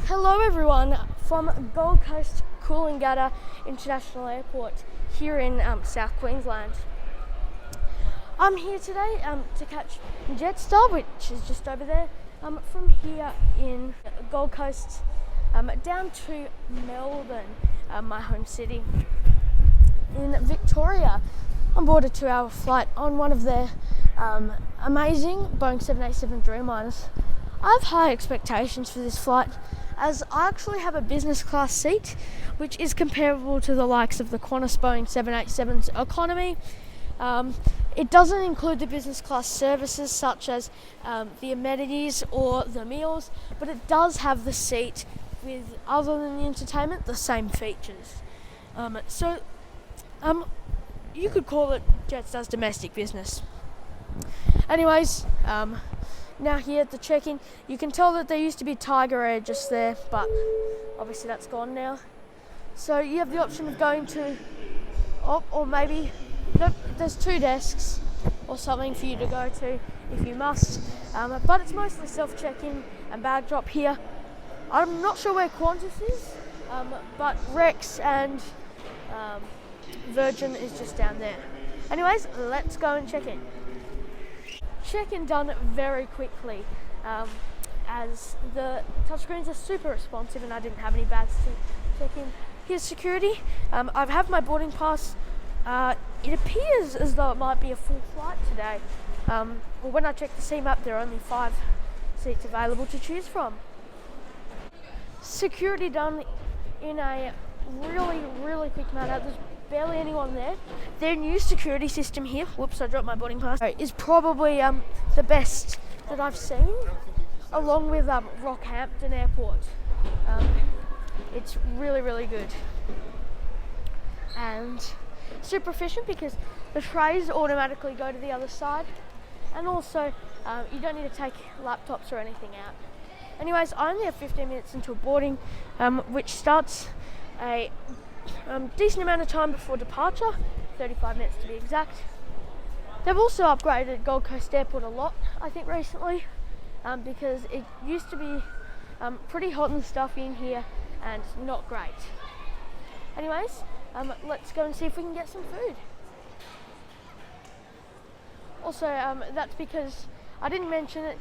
Hello everyone from Gold Coast Coolangatta International Airport here in South Queensland. I'm here today to catch Jetstar, which is just over there, from here in Gold Coast down to Melbourne, my home city in Victoria. On board a 2-hour flight on one of their amazing Boeing 787 Dreamliners. I have high expectations for this flight, as I actually have a business class seat, which is comparable to the likes of the Qantas Boeing 787's economy. It doesn't include the business class services such as the amenities or the meals, but it does have the seat with, other than the entertainment, the same features. You could call it Jetstar's domestic business. Anyways, now here at the check-in, you can tell that there used to be Tiger Air just there, but obviously that's gone now. So you have the option of going to, or maybe, nope, there's 2 desks or something for you to go to if you must. But it's mostly self-check-in and bag drop here. I'm not sure where Qantas is, but Rex and Virgin is just down there. Anyways, let's go and check in. Check-in done very quickly, as the touchscreens are super responsive and I didn't have any bags to check in. Here's security. I have my boarding pass. It appears as though it might be a full flight today. Well, when I checked the seat map, there are only 5 seats available to choose from. Security done in a really quick manner. There's barely anyone there. Their new security system here, whoops, I dropped my boarding pass, is probably the best that I've seen, along with Rockhampton Airport. It's really good and super efficient because the trays automatically go to the other side, and also you don't need to take laptops or anything out. Anyways, I only have 15 minutes until boarding, which starts a decent amount of time before departure, 35 minutes to be exact. They've also upgraded Gold Coast Airport a lot, I think, recently, because it used to be pretty hot and stuffy in here and not great. Anyways, let's go and see if we can get some food. Also, that's because I didn't mention it,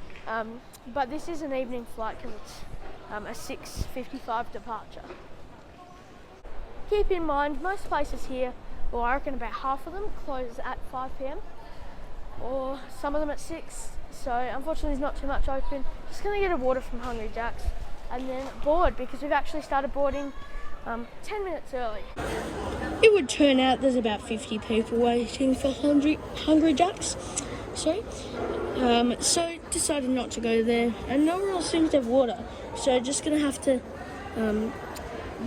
but this is an evening flight because it's a 6:55 departure. Keep in mind, most places here, or I reckon about half of them, close at 5 p.m, or some of them at 6, so unfortunately there's not too much open. Just going to get a water from Hungry Jack's and then board, because we've actually started boarding 10 minutes early. It would turn out there's about 50 people waiting for Hungry Jack's, so decided not to go there, and nowhere else seems to have water, so just going to have to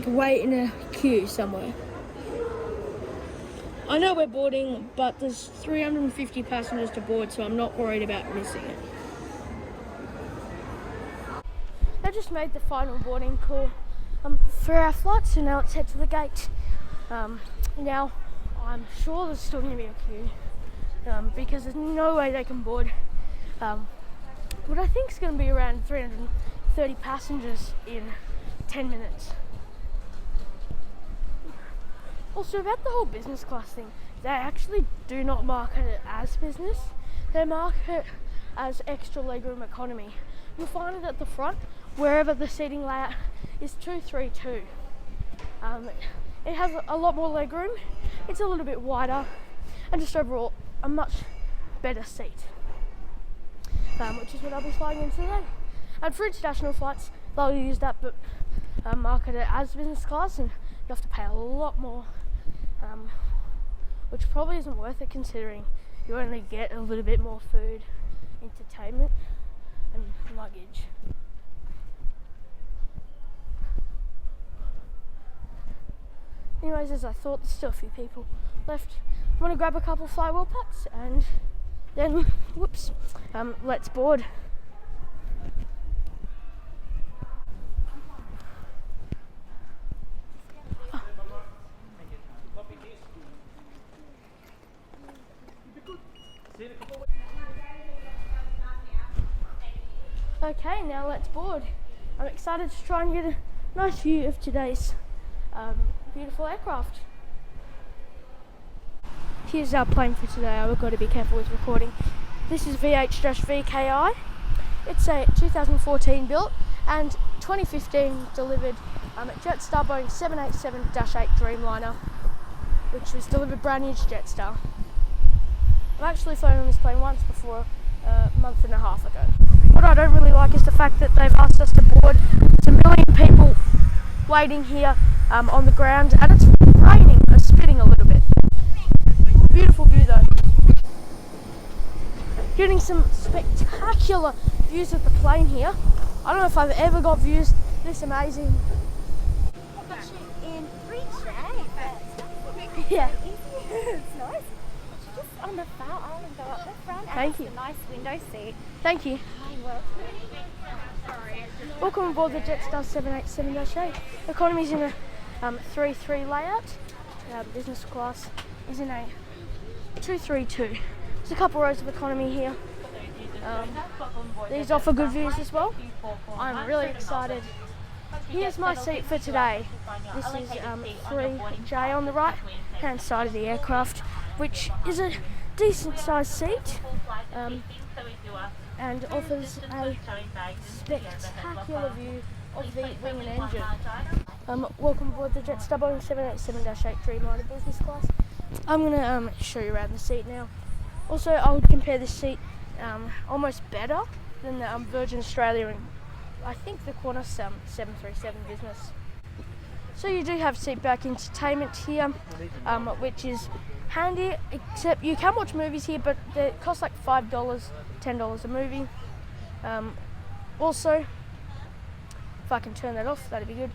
wait in a queue somewhere. I know we're boarding, but there's 350 passengers to board, so I'm not worried about missing it. I just made the final boarding call for our flight, so now let's head to the gate. Now, I'm sure there's still going to be a queue, because there's no way they can board what I think is going to be around 330 passengers in 10 minutes. Also, about the whole business class thing, they actually do not market it as business. They market it as extra legroom economy. You'll find it at the front, wherever the seating layout is 232. It has a lot more legroom, it's a little bit wider, and just overall a much better seat, which is what I'll be flying in today. And for international flights, they'll use that, but market it as business class, and you have to pay a lot more, which probably isn't worth it considering you only get a little bit more food, entertainment and luggage. Anyways, as I thought, there's still a few people left. I'm going to grab a couple flywheel packs and then, let's board. Okay, now let's board. I'm excited to try and get a nice view of today's beautiful aircraft. Here's our plane for today. I've got to be careful with recording. This is VH-VKI. It's a 2014 built and 2015 delivered Jetstar Boeing 787-8 Dreamliner, which was delivered brand new to Jetstar. I've actually flown on this plane once before, a month and a half ago. What I don't really like is the fact that they've asked us to board. There's a million people waiting here on the ground, and it's raining, it's spitting a little bit. Beautiful view though. Getting some spectacular views of the plane here. I don't know if I've ever got views this amazing. I've got you in free today. Yeah. It's nice. Just on the far island, go up the front. Thank you. A nice window seat. Thank you. Sorry. Welcome aboard the Jetstar 787-8. Economy's in a 3-3 layout. Business class is in a 2-3-2. There's a couple rows of economy here. These offer good views as well. I'm really excited. Here's my seat for today. This is 3J on the right hand side of the aircraft, which is a decent sized seat and offers a spectacular view of the wing and engine. Welcome aboard the Jetstar Boeing 787-8 Dreamliner business class. I'm going to show you around the seat now. Also, I would compare this seat almost better than the Virgin Australia and I think the Qantas 737 business. So you do have seat back entertainment here, which is handy, except you can watch movies here, but they cost like $5, $10 a movie. Also, if I can turn that off, that'd be good.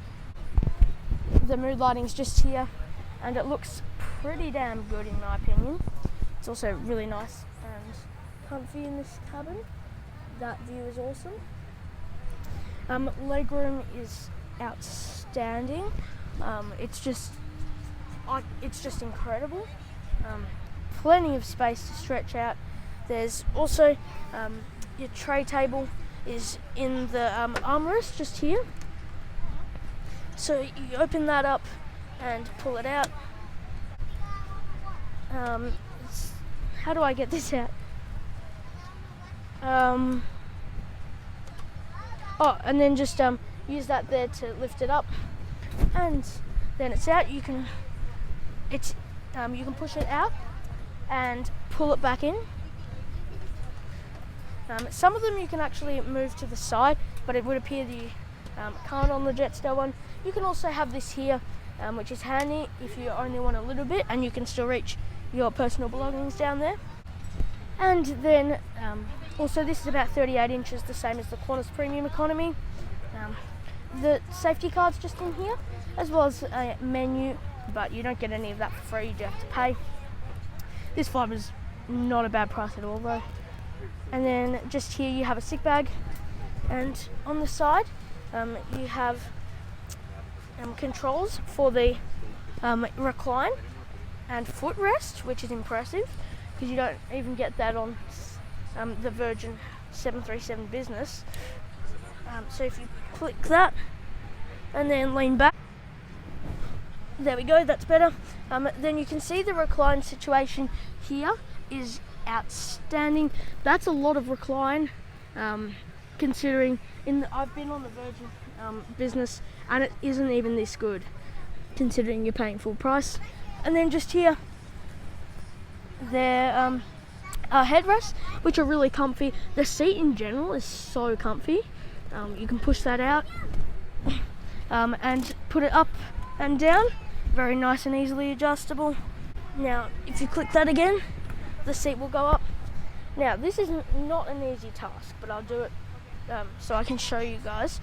The mood lighting's just here, and it looks pretty damn good in my opinion. It's also really nice and comfy in this cabin. That view is awesome. Legroom is outstanding. It's just incredible. Plenty of space to stretch out. There's also your tray table is in the armrest just here. So you open that up and pull it out. How do I get this out? And then just use that there to lift it up, and then it's out. You can push it out and pull it back in. Some of them you can actually move to the side, but it would appear that you can't on the Jetstar one. You can also have this here, which is handy if you only want a little bit, and you can still reach your personal belongings down there. And then also this is about 38 inches, the same as the Qantas Premium Economy. The safety card's just in here, as well as a menu, but you don't get any of that for free, you do have to pay. This flight was not a bad price at all though. And then just here you have a sick bag, and on the side you have controls for the recline and footrest, which is impressive because you don't even get that on the Virgin 737 business. So if you click that and then lean back, there we go, that's better. Then you can see the recline situation here is outstanding. That's a lot of recline, considering I've been on the Virgin business and it isn't even this good, considering you're paying full price. And then just here, there are headrests, which are really comfy. The seat in general is so comfy. You can push that out and put it up and down. Very nice and easily adjustable. Now, if you click that again, the seat will go up. Now, this is not an easy task, but I'll do it so I can show you guys.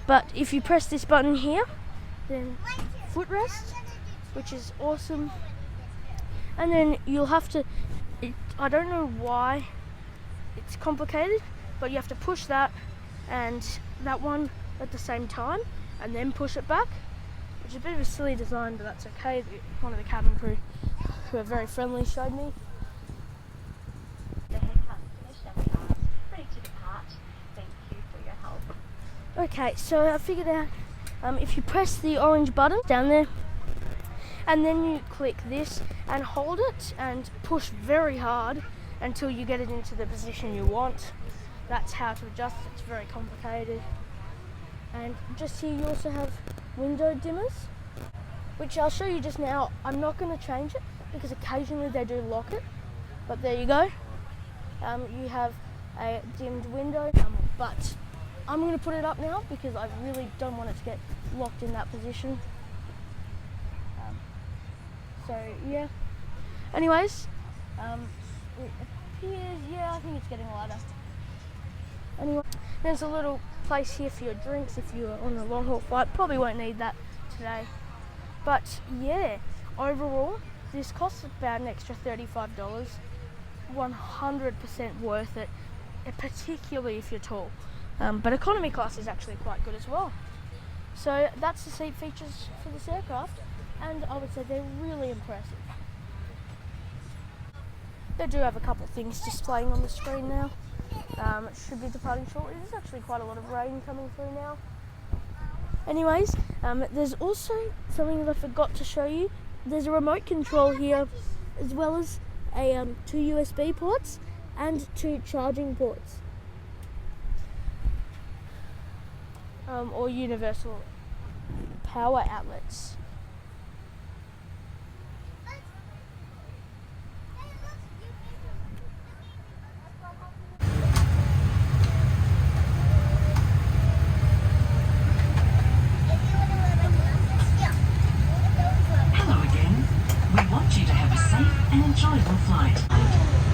But if you press this button here, then footrest, which is awesome. And then you'll have to, I don't know why it's complicated, but you have to push that and that one at the same time, and then push it back, which is a bit of a silly design, but that's okay. One of the cabin crew, who are very friendly, showed me. The haircut finished and we are ready to depart. Thank you for your help. Okay, so I figured out if you press the orange button down there and then you click this and hold it and push very hard until you get it into the position you want. That's how to adjust it. It's very complicated. And just here you also have window dimmers, which I'll show you just now. I'm not going to change it because occasionally they do lock it, but there you go. You have a dimmed window, but I'm going to put it up now because I really don't want it to get locked in that position. So yeah. Anyways, it appears, yeah, I think it's getting lighter. Anyway, there's a little place here for your drinks if you're on a long haul flight. Probably won't need that today. But yeah, overall, this costs about an extra $35. 100% worth it, particularly if you're tall. But economy class is actually quite good as well. So that's the seat features for this aircraft, and I would say they're really impressive. They do have a couple of things displaying on the screen now. It should be departing shortly. There's actually quite a lot of rain coming through now. Anyways, there's also something that I forgot to show you. There's a remote control here, as well as a 2 USB ports and 2 charging ports, or universal power outlets.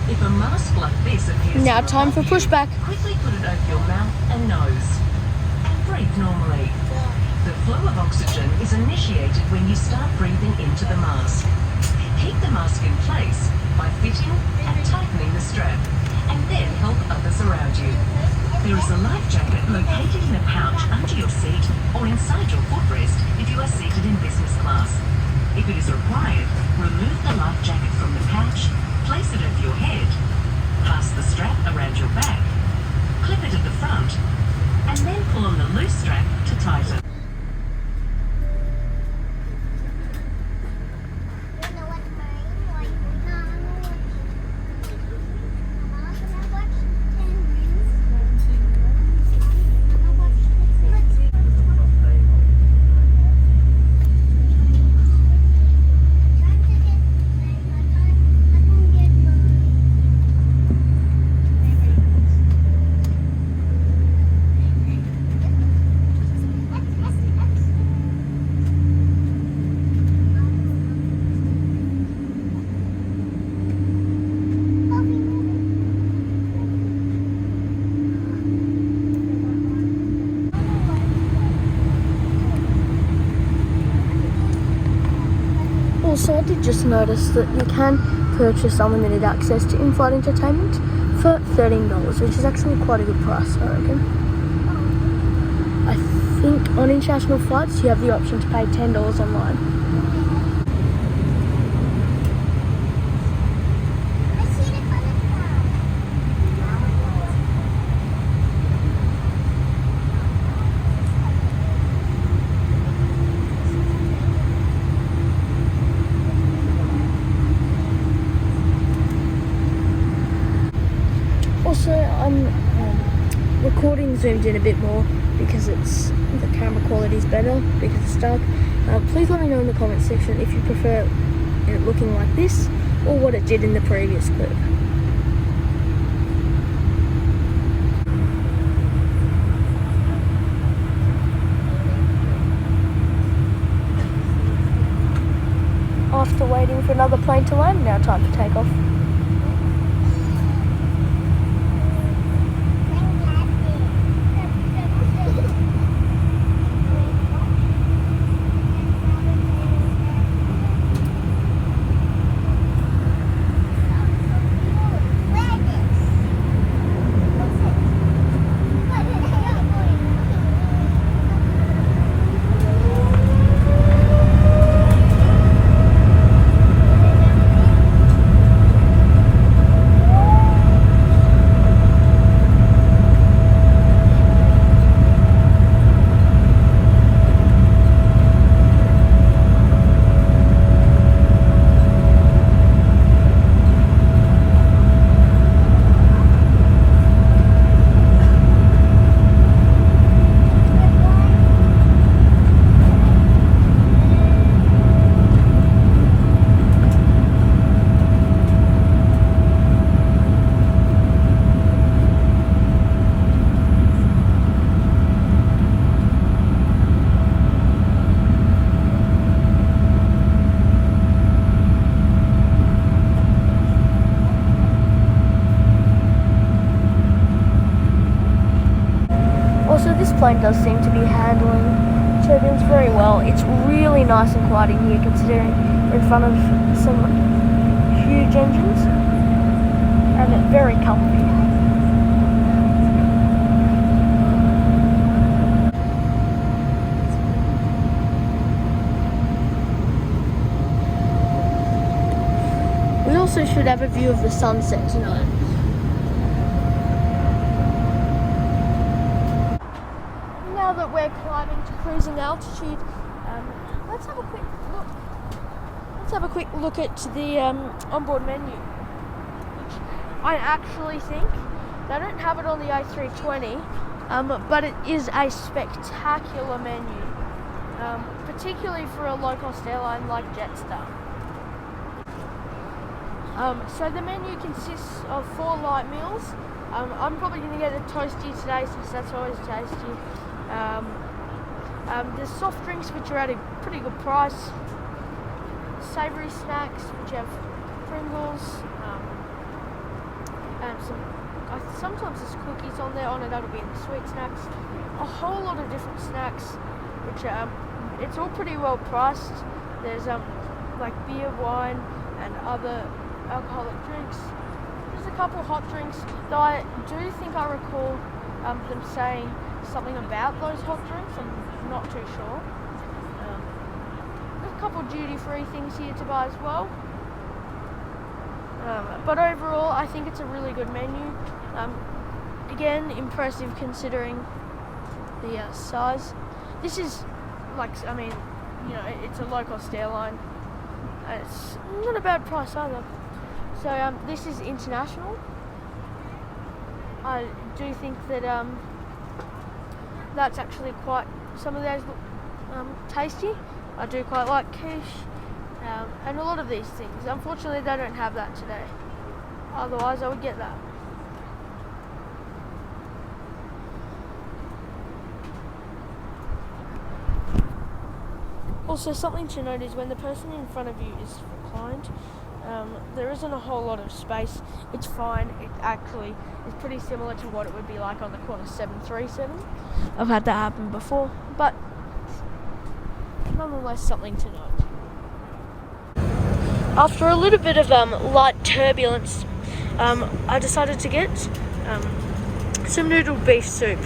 If a mask like this appears Now time for pushback. Quickly put it over your mouth and nose. And breathe normally. The flow of oxygen is initiated when you start breathing into the mask. Keep the mask in place by fitting and tightening the strap, and then help others around you. There is a life jacket located in a pouch under your seat or inside your footrest if you are seated in business class. If it is required, remove the life jacket from the pouch, place it over your head, pass the strap around your back, clip it at the front, and then pull on the loose strap to tighten. Also, I did just notice that you can purchase unlimited access to in-flight entertainment for $13, which is actually quite a good price, I reckon. I think on international flights you have the option to pay $10 online. Also, I'm recording zoomed in a bit more because the camera quality is better because it's dark. Please let me know in the comments section if you prefer it looking like this or what it did in the previous clip. After waiting for another plane to land, now time for takeoff. plane does seem to be handling turbulence very well. It's really nice and quiet in here considering we're in front of some huge engines, and it's very comfy. We also should have a view of the sunset tonight. Now that we're climbing to cruising altitude, let's have a quick look. Let's have a quick look at the onboard menu, which I actually think they don't have it on the A320, but it is a spectacular menu, particularly for a low-cost airline like Jetstar. So the menu consists of 4 light meals. I'm probably going to get a toasty today since that's always tasty. There's soft drinks which are at a pretty good price. Savoury snacks which have Pringles. And sometimes there's cookies on there. Oh no, that'll be in the sweet snacks. A whole lot of different snacks which it's all pretty well priced. There's like beer, wine and other alcoholic drinks. There's a couple hot drinks, though I do think I recall them saying something about those hot drinks. I'm not too sure. There's a couple duty-free things here to buy as well. But overall, I think it's a really good menu. Again, impressive considering the size. This is like, I mean, you know, it's a low-cost airline. It's not a bad price either. So this is international. I do think that that's actually quite, some of those look tasty. I do quite like quiche and a lot of these things. Unfortunately they don't have that today. Otherwise I would get that. Also, something to note is when the person in front of you is reclined, there isn't a whole lot of space. It's fine. It actually is pretty similar to what it would be like on the Qantas 737. I've had that happen before, but nonetheless something to note. After a little bit of light turbulence, I decided to get some noodle beef soup,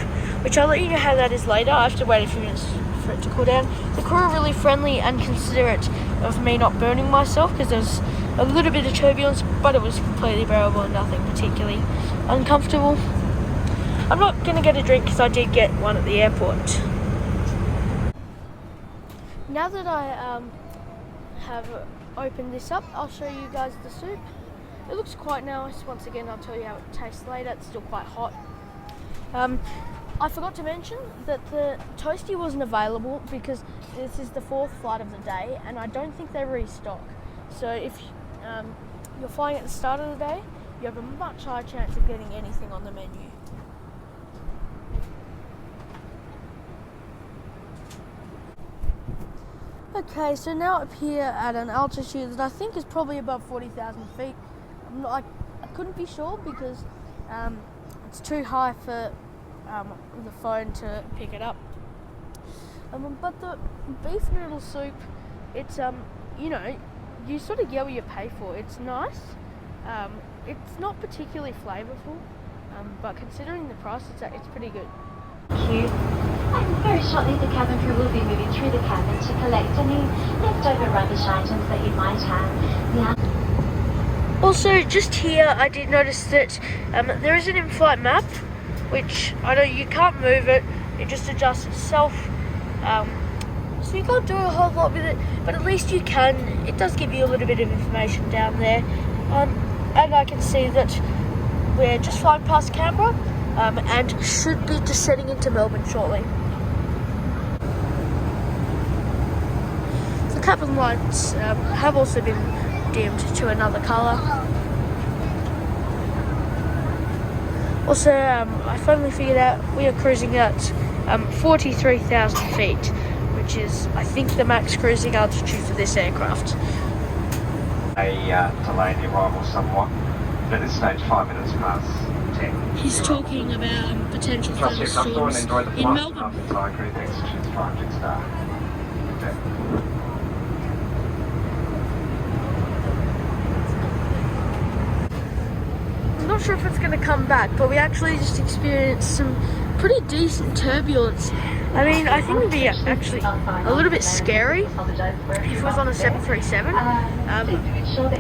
which I'll let you know how that is later. I have to wait a few minutes for it to cool down. The crew are really friendly and considerate of me not burning myself because there's a little bit of turbulence, but it was completely bearable and nothing particularly uncomfortable. I'm not going to get a drink because I did get one at the airport. Now that I have opened this up, I'll show you guys the soup. It looks quite nice. Once again, I'll tell you how it tastes later. It's still quite hot. I forgot to mention that the toasty wasn't available because this is the 4th flight of the day and I don't think they restock. So if you're flying at the start of the day, you have a much higher chance of getting anything on the menu. Okay, so now up here at an altitude that I think is probably above 40,000 feet. I couldn't be sure because it's too high for the phone to pick it up. But the beef noodle soup, it's you know, you sort of get what you pay for. It's nice. It's not particularly flavourful, but considering the price, it's pretty good. Thank you. And very shortly the cabin crew will be moving through the cabin to collect any leftover rubbish items that you might have. Yeah. Also, just here, I did notice that there is an in-flight map, which I know you can't move it, it just adjusts itself. So you can't do a whole lot with it, but at least you can. It does give you a little bit of information down there. And I can see that we're just flying past Canberra and should be descending into Melbourne shortly. The cabin lights have also been dimmed to another colour. Also, I finally figured out we are cruising at 43,000 feet, which is, I think, the max cruising altitude for this aircraft. A delay in the arrival somewhat, but at this stage 5 minutes past he's talking about potential thunderstorms in Melbourne. I'm not sure if it's going to come back, but we actually just experienced some pretty decent turbulence. I mean, I think it'd be actually a little bit scary if it was on a 737. But,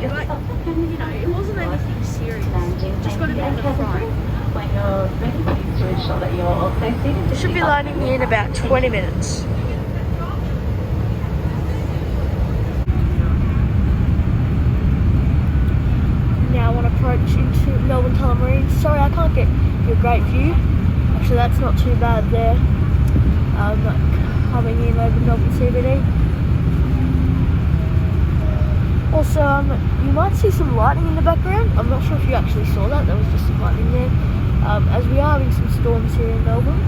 you know, it wasn't anything serious. Just got a bit of a fright. It should be landing in about 20 minutes. Now I want to approach into Melbourne Tullamarine. Sorry, I can't get you a great view. Actually, that's not too bad there. Coming in over Melbourne CBD. Also, you might see some lightning in the background. I'm not sure if you actually saw that. There was just some lightning there. As we are having some storms here in Melbourne.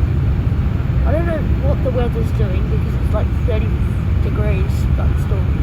I don't know what the weather's doing because it's like 30 degrees, but stormy.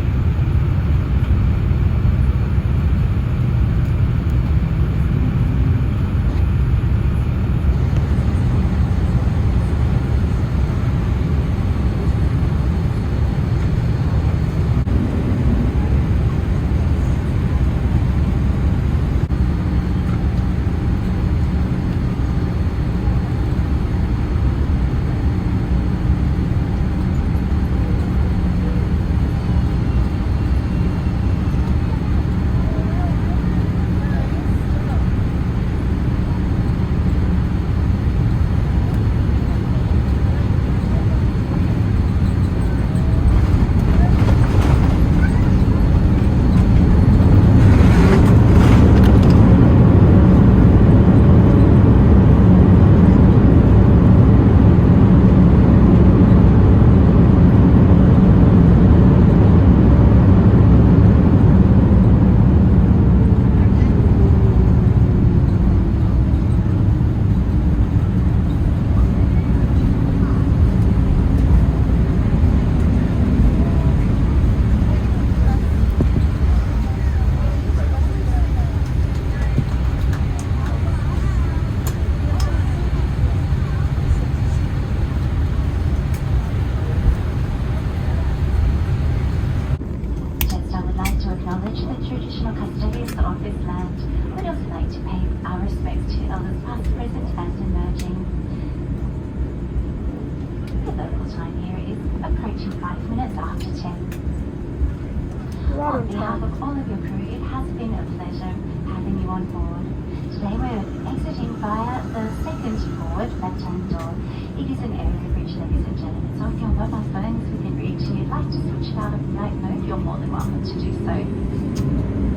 On behalf of all of your crew, it has been a pleasure having you on board. Today we're exiting via the second forward left-hand door. It is an area bridge, ladies and gentlemen, so if your mobile phone is within reach and you'd like to switch it out of flight mode, you're more than welcome to do so.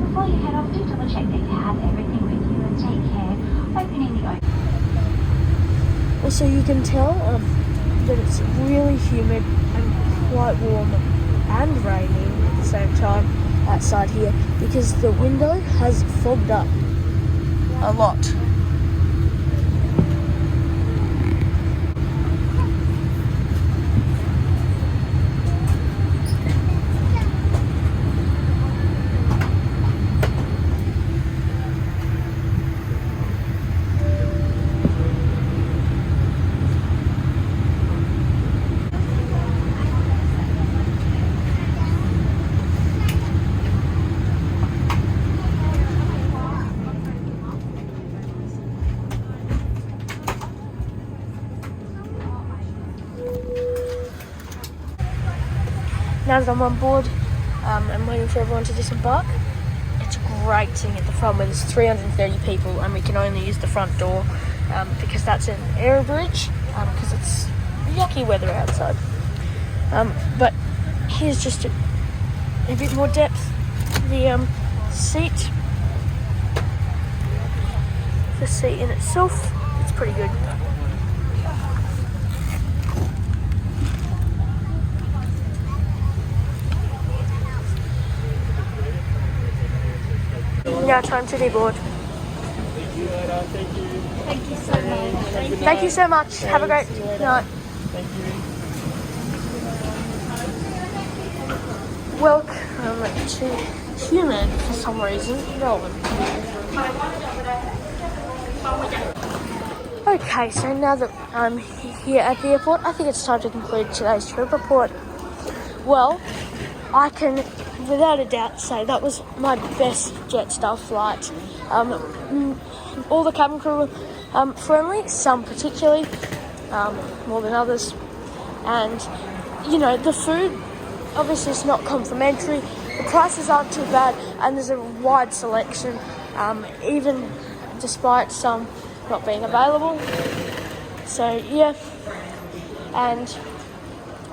Before you head off, do double check that you have everything with you and take care opening the open. Also, you can tell that it's really humid and quite warm and rainy at the same time outside here because the window has fogged up a lot. Now that I'm on board, I'm waiting for everyone to disembark. It's grating at the front where there's 330 people and we can only use the front door because that's an air bridge because it's yucky weather outside. But here's just a bit more depth. The seat in itself, it's pretty good. Now time to deboard. Thank you so much. Thank you so much. Have a great night. Thank you. Welcome to humid for some reason, Melbourne. Okay, so now that I'm here at the airport, I think it's time to conclude today's trip report. Well, I can without a doubt say that was my best Jetstar flight. All the cabin crew were friendly, some particularly, more than others. And, you know, the food, obviously it's not complimentary, the prices aren't too bad, and there's a wide selection, even despite some not being available. So yeah, and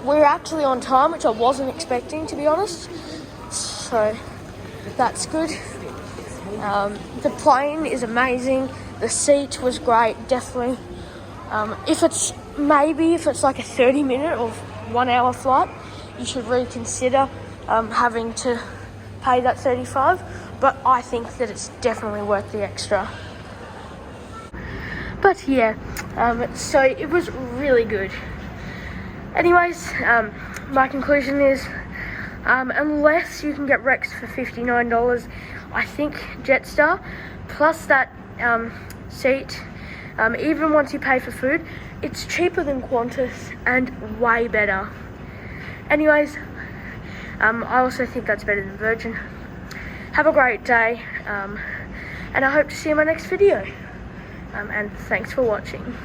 we're actually on time, which I wasn't expecting, to be honest, so that's good. The plane is amazing, the seat was great, definitely. If it's like a 30-minute or 1 hour flight, you should reconsider having to pay that $35, but I think that it's definitely worth the extra. But yeah, so it was really good. Anyways, my conclusion is, unless you can get Rex for $59, I think Jetstar, plus that seat, even once you pay for food, it's cheaper than Qantas and way better. Anyways, I also think that's better than Virgin. Have a great day, and I hope to see you in my next video. And thanks for watching.